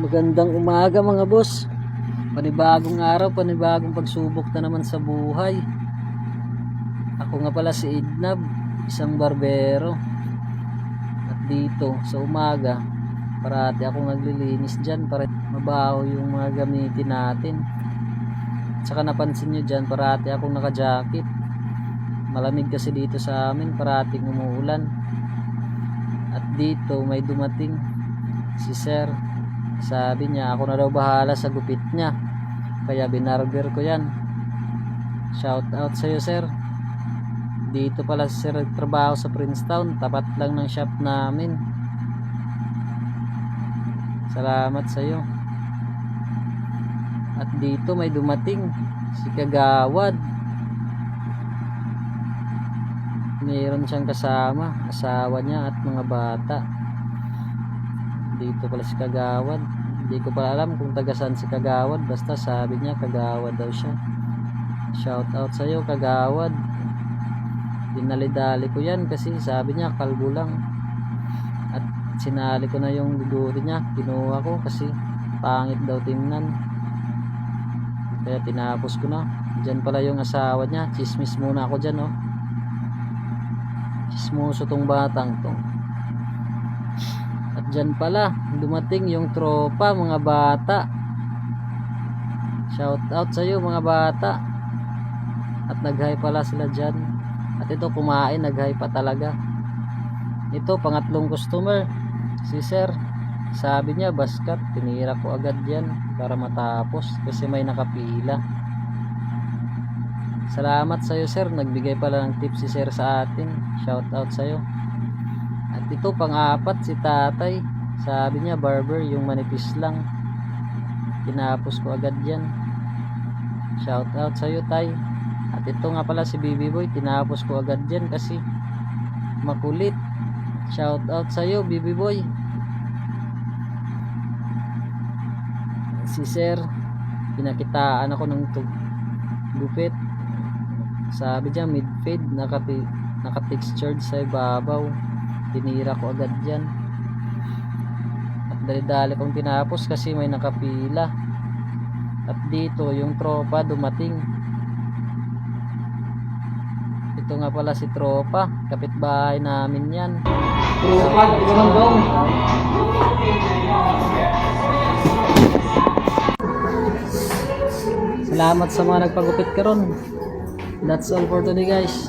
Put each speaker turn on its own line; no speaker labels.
Magandang umaga mga boss. Panibagong araw, panibagong pagsubok na naman sa buhay. Ako nga pala si Idnab, isang barbero. At dito sa umaga, parati akong naglilinis dyan para mabaho yung mga gamitin natin. Tsaka napansin nyo dyan, parati akong naka-jacket. Malamig kasi dito sa amin, parating umuulan. At dito may dumating si Sir. Sabi niya ako na daw bahala sa gupit niya, kaya binarber ko yan. Shout out sa iyo sir. Dito pala si Sir nagtrabaho sa Princetown, tapat lang ng shop namin. Salamat sa iyo. At dito may dumating si Kagawad. Mayroon siyang kasama, asawa niya at mga bata. Dito pala si Kagawad. Hindi ko pala alam kung taga saan si Kagawad, basta sabi niya Kagawad daw siya. Shout out sa iyo Kagawad. Dinali-dali ko yan kasi sabi niya kalbo lang. At sinali ko na yung biguri niya, kinuha ko kasi pangit daw tingnan. Kaya tinapos ko na. Diyan pala yung asawa niya. Chismis muna ako dyan oh. Chismoso tong batang to. At dyan pala dumating yung tropa mga bata. Shout out sa iyo mga bata. At nag-hi pala sila dyan. At ito kumain, nag-hi pa talaga. Ito pangatlong customer, si Sir. Sabi niya baskat, tinira ko agad yan para matapos kasi may nakapila. Salamat sa iyo Sir, nagbigay pala ng tip si Sir sa atin. Shout out sa iyo. At ito pang-apat si Tatay. Sabi niya barber yung manipis lang. Tinapos ko agad yan. Shout out sa iyo Tay. At ito nga pala si Baby Boy. Tinapos ko agad yan kasi makulit. Shout out sa iyo Baby Boy. Si Sir, pinakitaan ako ng gupit. Sabi niya mid fade, naka-textured sa ibabaw. Tinira ko agad yan. At dali-dali kong tinapos kasi may nakapila. At dito yung tropa dumating. Ito nga pala si tropa, kapitbahay namin yan. Tropa, ito lang daw. Salamat sa mga nagpagupit karon. That's all for today guys.